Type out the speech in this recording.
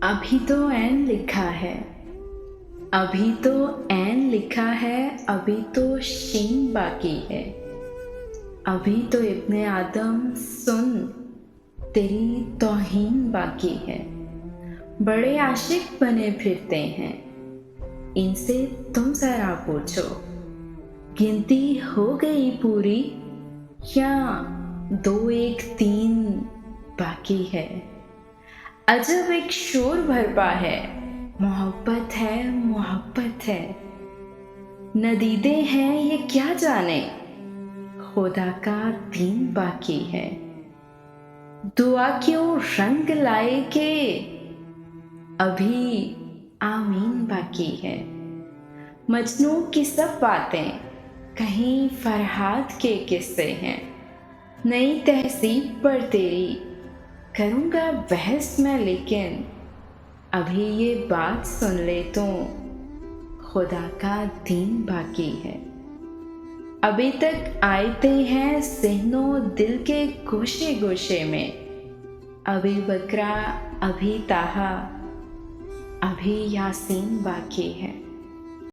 अभी तो ऐन लिखा है, अभी तो ऐन लिखा है, अभी तो शीन बाकी है। अभी तो इब्ने आदम सुन, तेरी तौहीन बाकी है। बड़े आशिक बने फिरते हैं, इनसे तुम जरा पूछो, गिनती हो गई पूरी या दो एक तीन बाकी है। अजब एक शोर भरपा है, मोहब्बत है मोहब्बत है। नदीदे हैं ये क्या जाने, खुदा का दीन बाकी है। दुआ क्यों रंग लाए के अभी आमीन बाकी है। मजनू की सब बातें कहीं फरहाद के किस्से हैं। नई तहसीब पर तेरी करूँगा बहस मैं, लेकिन अभी ये बात सुन ले तो खुदा का दीन बाकी है। अभी तक आयते हैं ज़हनो दिल के गोशे गोशे में। अभी बकरा, अभी ताहा, अभी यासीन बाकी है।